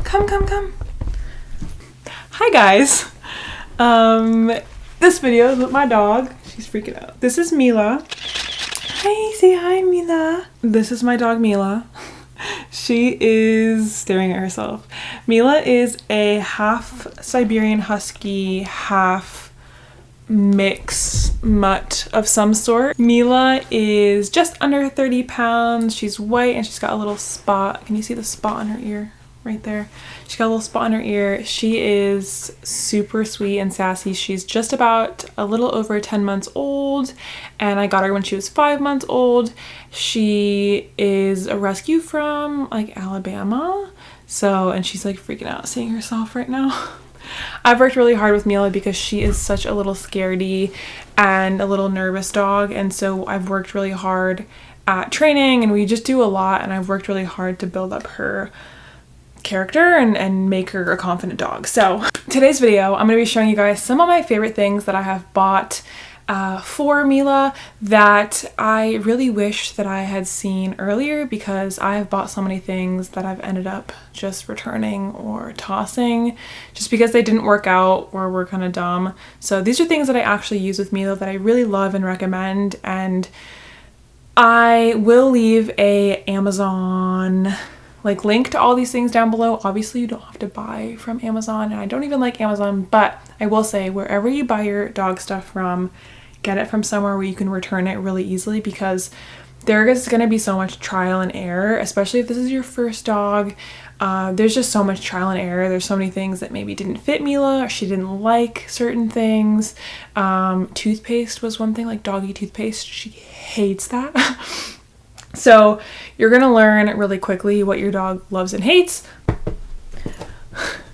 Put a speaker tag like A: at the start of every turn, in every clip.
A: Come. Hi guys. This video is with my dog. She's freaking out. This is Mila. Hi, say hi, Mila. This is my dog, Mila. She is staring at herself. Mila is a half Siberian Husky, half mix mutt of some sort. Mila is just under 30 pounds. She's white and she's got a little spot. Can you see the spot on her ear? Right there. She's got a little spot on her ear. She is super sweet and sassy. She's just about a little over 10 months old, and I got her when she was 5 months old. She is a rescue from like Alabama. And she's like freaking out seeing herself right now. I've worked really hard with Mila because she is such a little scaredy and a little nervous dog, and so I've worked really hard at training, and we just do a lot, and I've worked really hard to build up her character and make her a confident dog. So today's video, I'm going to be showing you guys some of my favorite things that I have bought for Mila that I really wish that I had seen earlier, because I have bought so many things that I've ended up just returning or tossing just because they didn't work out or were kind of dumb. So these are things that I actually use with Mila that I really love and recommend, and I will leave a Amazon link to all these things down below. Obviously you don't have to buy from Amazon, and I don't even like Amazon, but I will say wherever you buy your dog stuff from, get it from somewhere where you can return it really easily, because there is going to be so much trial and error, especially if this is your first dog. There's just so much trial and error. There's so many things that maybe didn't fit Mila, or she didn't like certain things. Toothpaste was one thing, like doggy toothpaste. She hates that. So you're gonna learn really quickly what your dog loves and hates.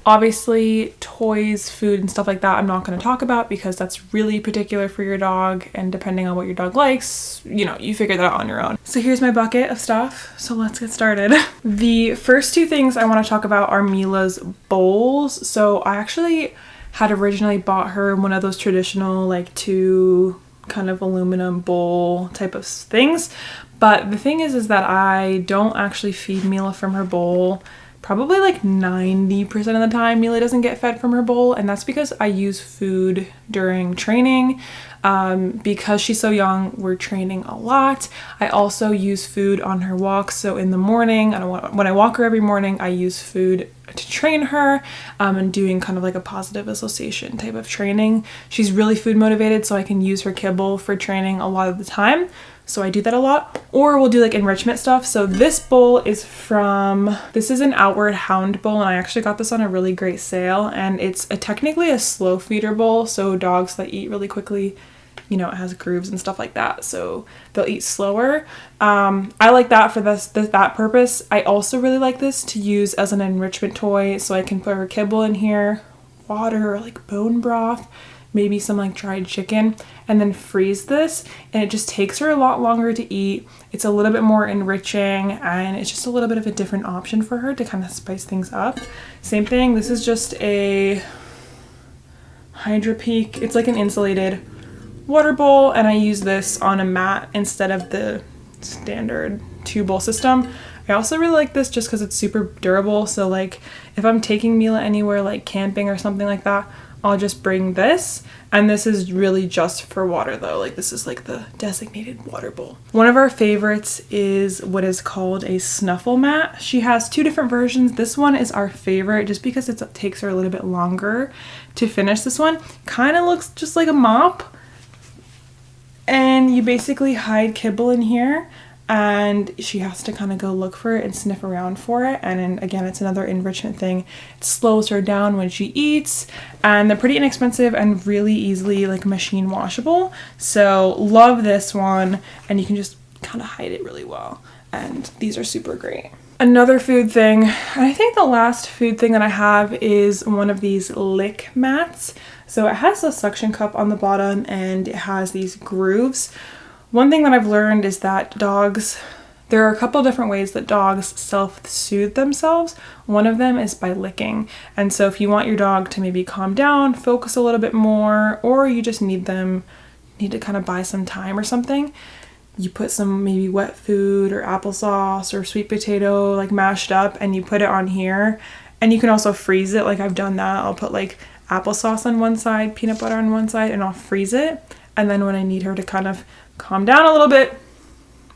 A: Obviously, toys, food, and stuff like that I'm not going to talk about, because that's really particular for your dog, and depending on what your dog likes, you figure that out on your own. So here's my bucket of stuff, so let's get started. The first two things I want to talk about are Mila's bowls. So I actually had originally bought her one of those traditional two kind of aluminum bowl type of things, but the thing is that I don't actually feed Mila from her bowl. Probably 90% of the time Mila doesn't get fed from her bowl, and that's because I use food during training. Because she's so young, we're training a lot. I also use food on her walks, so in the morning, when I walk her every morning, I use food to train her, and doing kind of a positive association type of training. She's really food motivated, so I can use her kibble for training a lot of the time. So I do that a lot. Or we'll do enrichment stuff. So this bowl is this is an Outward Hound bowl, and I actually got this on a really great sale, and it's technically a slow feeder bowl. So dogs that eat really quickly, it has grooves and stuff like that, so they'll eat slower. I like that for that purpose. I also really like this to use as an enrichment toy, so I can put her kibble in here, water, or bone broth, maybe some dried chicken, and then freeze this, and it just takes her a lot longer to eat. It's a little bit more enriching, and it's just a little bit of a different option for her to kind of spice things up. Same thing, this is just a Hydro Peak. It's an insulated water bowl, and I use this on a mat instead of the standard 2-bowl system. I also really like this just because it's super durable, so if I'm taking Mila anywhere camping or something like that, I'll just bring this, and this is really just for water though. This is the designated water bowl. One of our favorites is what is called a snuffle mat. She has 2 different versions. This one is our favorite just because it takes her a little bit longer to finish. This one kind of looks just like a mop, and you basically hide kibble in here, and she has to kind of go look for it and sniff around for it. And then again, it's another enrichment thing. It slows her down when she eats, and they're pretty inexpensive and really easily machine washable. So love this one, and you can just kind of hide it really well, and these are super great. Another food thing, and I think the last food thing that I have, is one of these lick mats. So it has a suction cup on the bottom, and it has these grooves. One thing that I've learned is that there are a couple different ways that dogs self-soothe themselves. One of them is by licking. And so if you want your dog to maybe calm down, focus a little bit more, or you just need to kind of buy some time or something, you put some maybe wet food or applesauce or sweet potato mashed up, and you put it on here, And you can also freeze it. Like I've done that. I'll put like applesauce on one side, peanut butter on one side, and I'll freeze it. And then when I need her to kind of calm down a little bit,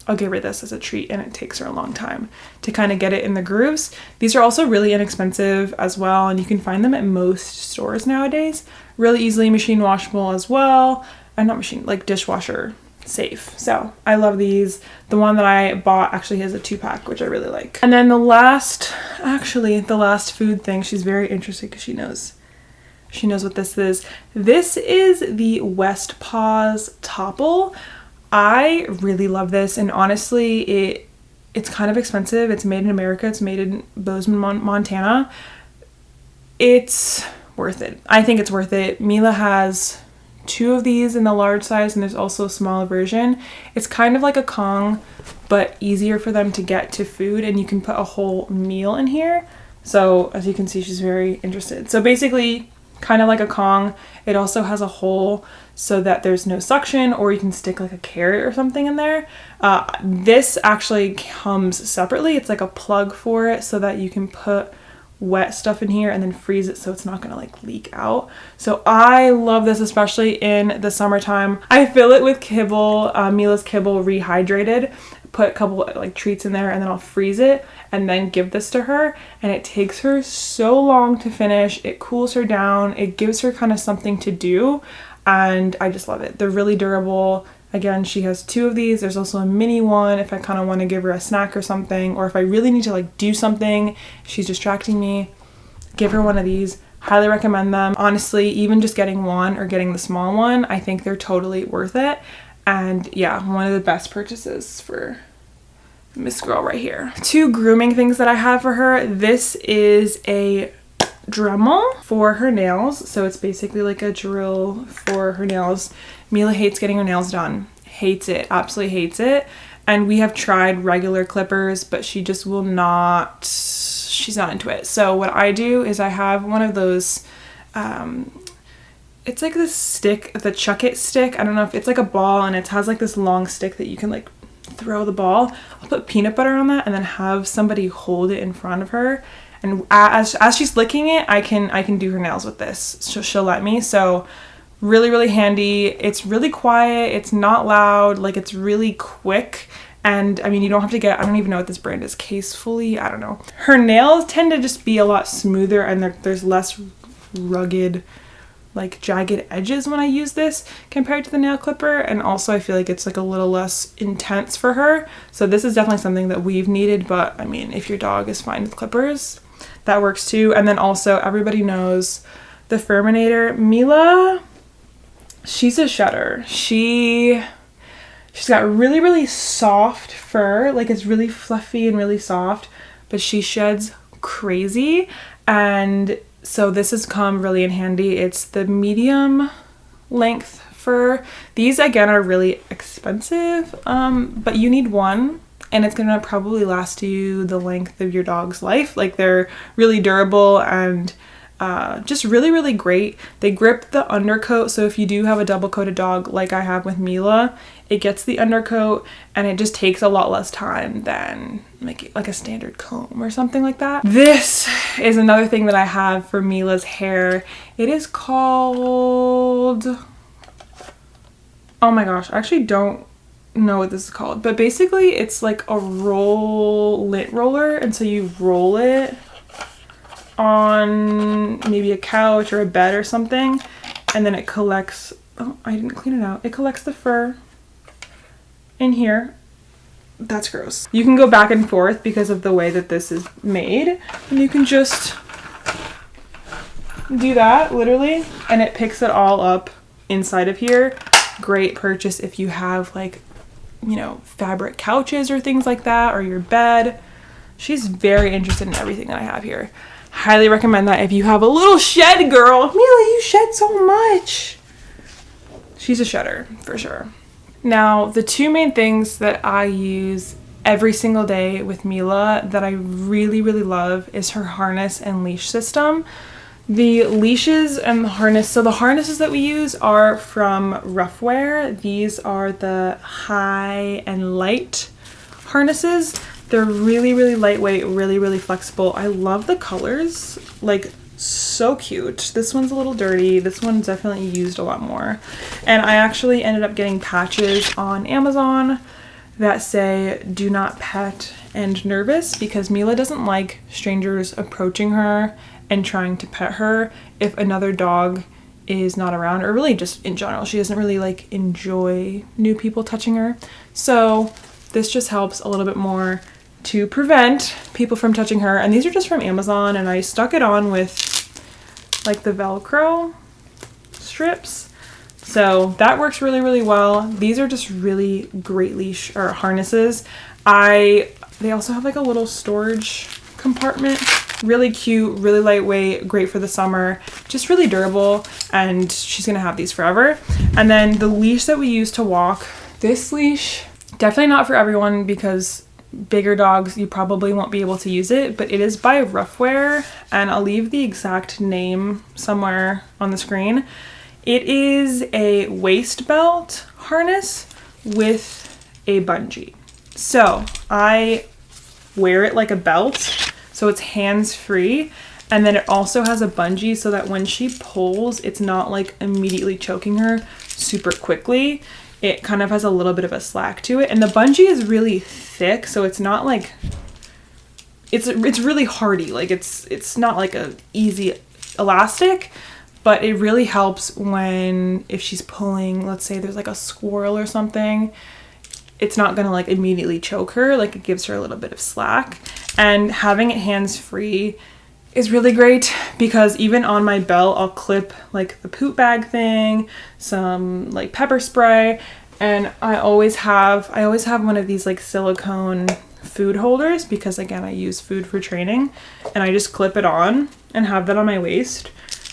A: I'll give her this as a treat, and it takes her a long time to kind of get it in the grooves. These are also really inexpensive as well, and you can find them at most stores nowadays. Really easily machine washable as well. And not machine, like dishwasher safe. So I love these. The one that I bought actually has a 2-pack, which I really like. And then the last food thing, she's very interested because she knows what this is. This is the West Paws Topple. I really love this, and honestly it's kind of expensive. It's made in America. It's made in Bozeman, Montana. It's worth it. I think it's worth it. Mila has 2 of these in the large size, and there's also a smaller version. It's kind of like a Kong, but easier for them to get to food, and you can put a whole meal in here. So as you can see, she's very interested. So basically kind of like a Kong. It also has a hole so that there's no suction, or you can stick like a carrot or something in there. This actually comes separately. It's like a plug for it so that you can put wet stuff in here and then freeze it so it's not gonna like leak out. So I love this, especially in the summertime. I fill it with kibble, Mila's kibble rehydrated, put a couple like treats in there, and then I'll freeze it and then give this to her, and it takes her so long to finish. It cools her down, it gives her kind of something to do, and I just love it. They're really durable. Again, she has 2 of these. There's also a mini one if I kind of want to give her a snack or something, or if I really need to like do something, she's distracting me, give her one of these. Highly recommend them. Honestly, even just getting one or getting the small one, I think they're totally worth it. And yeah, one of the best purchases for Miss Girl right here. 2 grooming things that I have for her. This is a Dremel for her nails. So it's basically like a drill for her nails. Mila hates getting her nails done. Hates it. Absolutely hates it. And we have tried regular clippers, but she just will not, she's not into it. So what I do is I have one of those, it's like this stick, the Chuck It stick. I don't know if it's like a ball, and it has like this long stick that you can like throw the ball. I'll put peanut butter on that and then have somebody hold it in front of her. And as she's licking it, I can do her nails with this. She'll let me. So really, really handy. It's really quiet. It's not loud. Like, it's really quick. And I mean, you don't have to get, I don't even know what this brand is, Casefully, I don't know. Her nails tend to just be a lot smoother, and there's less rugged, like jagged edges when I use this compared to the nail clipper. And also I feel like it's like a little less intense for her. So this is definitely something that we've needed, but I mean, if your dog is fine with clippers, that works too. And then also everybody knows the Furminator. Mila, she's a shedder. She's got really, really soft fur. Like, it's really fluffy and really soft, but she sheds crazy. And so this has come really in handy. It's the medium length fur. These again are really expensive, but you need one, and it's gonna probably last you the length of your dog's life. Like, they're really durable and just really, really great. They grip the undercoat, so if you do have a double coated dog like I have with Mila, it gets the undercoat, and it just takes a lot less time than like a standard comb or something like that. This is another thing that I have for Mila's hair. It is called, oh my gosh, I actually don't know what this is called, but basically it's like a lint roller, and so you roll it on maybe a couch or a bed or something, and then it collects, oh, I didn't clean it out. It collects the fur in here. That's gross. You can go back and forth because of the way that this is made, and you can just do that literally, and it picks it all up inside of here. Great purchase if you have, like, you know, fabric couches or things like that, or your bed. She's very interested in everything that I have here. Highly recommend that if you have a little shed girl. Mila, you shed so much. She's a shedder for sure. Now, the 2 main things that I use every single day with Mila that I really, really love is her harness and leash system. The leashes and the harness, so the harnesses that we use are from Roughwear. These are the high and light harnesses. They're really, really lightweight, really, really flexible. I love the colors, like so cute. This one's a little dirty. This one's definitely used a lot more. And I actually ended up getting patches on Amazon that say do not pet and nervous, because Mila doesn't like strangers approaching her and trying to pet her if another dog is not around, or really just in general. She doesn't really like enjoy new people touching her. So this just helps a little bit more to prevent people from touching her. And these are just from Amazon, and I stuck it on with like the Velcro strips. So that works really, really well. These are just really great leash or harnesses. They also have like a little storage compartment. Really cute, really lightweight, great for the summer, just really durable, and she's gonna have these forever. And then the leash that we use to walk, this leash, definitely not for everyone, because bigger dogs, you probably won't be able to use it, but it is by Roughwear, and I'll leave the exact name somewhere on the screen. It is a waist belt harness with a bungee. So I wear it like a belt, so it's hands-free, and then it also has a bungee so that when she pulls, it's not like immediately choking her super quickly. It kind of has a little bit of a slack to it, and the bungee is really thick, so it's not like, it's really hardy. Like it's not like a easy elastic, but it really helps if she's pulling, let's say there's like a squirrel or something, it's not gonna like immediately choke her. Like it gives her a little bit of slack. And having it hands-free is really great, because even on my belt, I'll clip like the poop bag thing, some like pepper spray, and I always have one of these like silicone food holders, because again, I use food for training, and I just clip it on and have that on my waist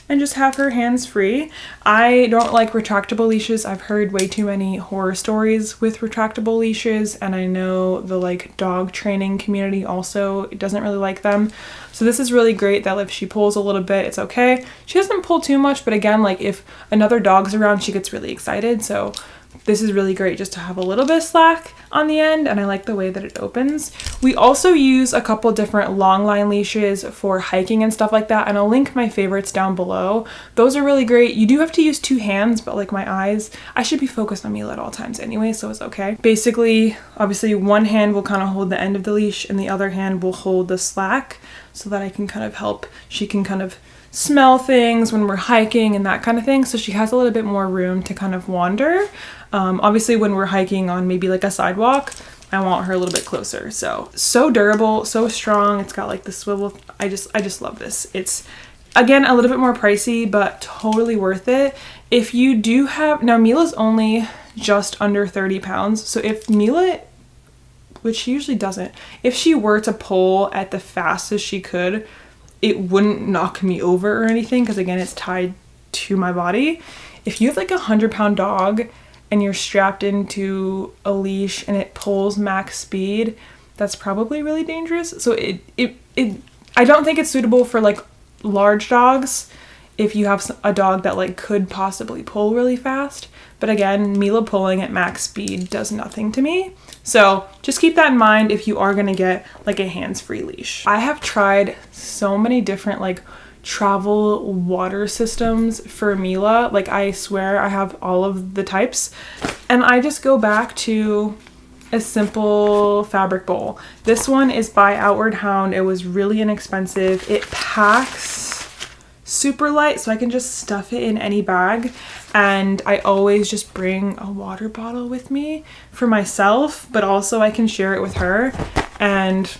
A: and just have her hands free. I don't like retractable leashes. I've heard way too many horror stories with retractable leashes, and I know the like dog training community also doesn't really like them. So this is really great that if she pulls a little bit, it's okay. She doesn't pull too much, but again, like if another dog's around, she gets really excited. So this is really great just to have a little bit of slack on the end, and I like the way that it opens. We also use a couple different long line leashes for hiking and stuff like that, and I'll link my favorites down below. Those are really great. You do have to use 2 hands, but like my eyes, I should be focused on Mila at all times anyway, so it's okay. Basically, obviously one hand will kind of hold the end of the leash and the other hand will hold the slack, so that I can kind of help, she can kind of smell things when we're hiking and that kind of thing, so she has a little bit more room to kind of wander. Obviously when we're hiking on maybe like a sidewalk, I want her a little bit closer. So durable, so strong. It's got like the swivel. I just love this. It's again a little bit more pricey, but totally worth it. If you do have, now Mila's only just under 30 pounds, so if Mila, which she usually doesn't, if she were to pull at the fastest she could, it wouldn't knock me over or anything, because again, it's tied to my body. If you have like a 100-pound dog and you're strapped into a leash and it pulls max speed, that's probably really dangerous. So I don't think it's suitable for like large dogs if you have a dog that like could possibly pull really fast. But again, Mila pulling at max speed does nothing to me. So just keep that in mind if you are gonna get like a hands-free leash. I have tried so many different like travel water systems for Mila. Like I swear I have all of the types, and I just go back to a simple fabric bowl. This one is by Outward Hound. It was really inexpensive. It packs super light, so I can just stuff it in any bag, and I always just bring a water bottle with me for myself, but also I can share it with her. And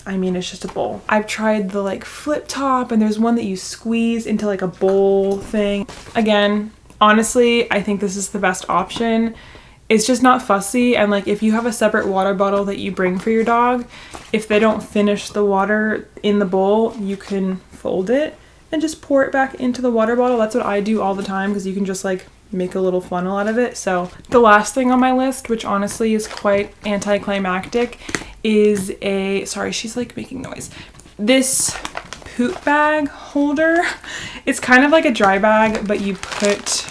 A: I mean, it's just a bowl. I've tried the like flip top, and there's one that you squeeze into like a bowl thing. Again, honestly, I think this is the best option. It's just not fussy, and like if you have a separate water bottle that you bring for your dog, if they don't finish the water in the bowl, you can fold it and just pour it back into the water bottle. That's what I do all the time, because you can just like make a little funnel out of it. So the last thing on my list, which honestly is quite anticlimactic, is sorry, she's like making noise. This poop bag holder. It's kind of like a dry bag, but you put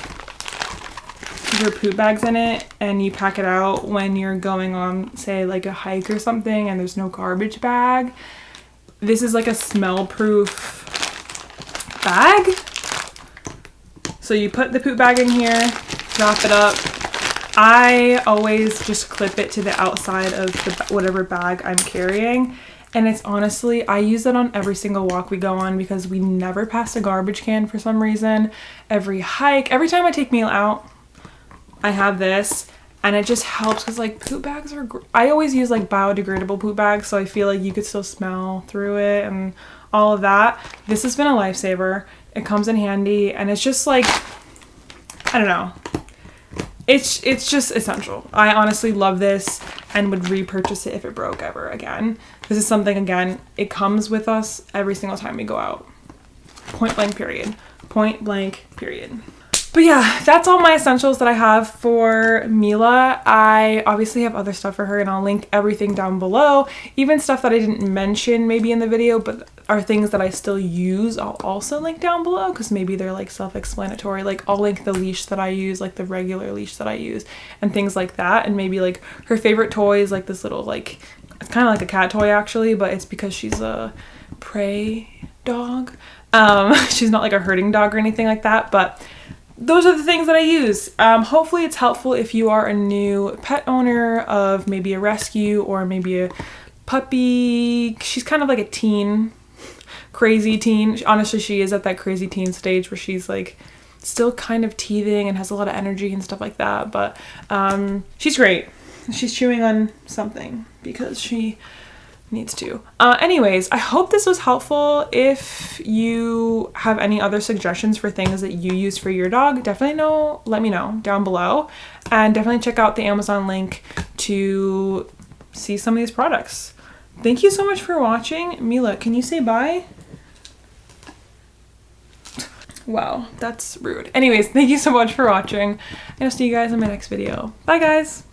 A: your poop bags in it and you pack it out when you're going on, say, like a hike or something and there's no garbage bag. This is like a smell-proof bag. So you put the poop bag in here, wrap it up. I always just clip it to the outside of whatever bag I'm carrying. And it's honestly, I use it on every single walk we go on because we never pass a garbage can for some reason. Every hike, every time I take Mila out, I have this. And it just helps because like poop bags are, I always use like biodegradable poop bags. So I feel like you could still smell through it and all of that. This has been a lifesaver. It comes in handy and it's just like, I don't know. It's just essential. I honestly love this and would repurchase it if it broke ever again. This is something, again, it comes with us every single time we go out. Point blank period. Point blank period. But yeah, that's all my essentials that I have for Mila. I obviously have other stuff for her and I'll link everything down below. Even stuff that I didn't mention maybe in the video, but are things that I still use, I'll also link down below because maybe they're like self-explanatory. Like I'll link the leash that I use, like the regular leash that I use and things like that. And maybe like her favorite toy is like this little like, it's kind of like a cat toy actually, but it's because she's a prey dog. She's not like a herding dog or anything like that, but those are the things that I use. Hopefully it's helpful if you are a new pet owner of maybe a rescue or maybe a puppy. She's kind of like a teen, crazy teen. Honestly, she is at that crazy teen stage where she's like still kind of teething and has a lot of energy and stuff like that. But she's great. She's chewing on something because she needs to. Anyways, I hope this was helpful. If you have any other suggestions for things that you use for your dog, definitely let me know down below. And definitely check out the Amazon link to see some of these products. Thank you so much for watching. Mila, can you say bye? Wow, that's rude. Anyways, thank you so much for watching. And I'll see you guys in my next video. Bye guys!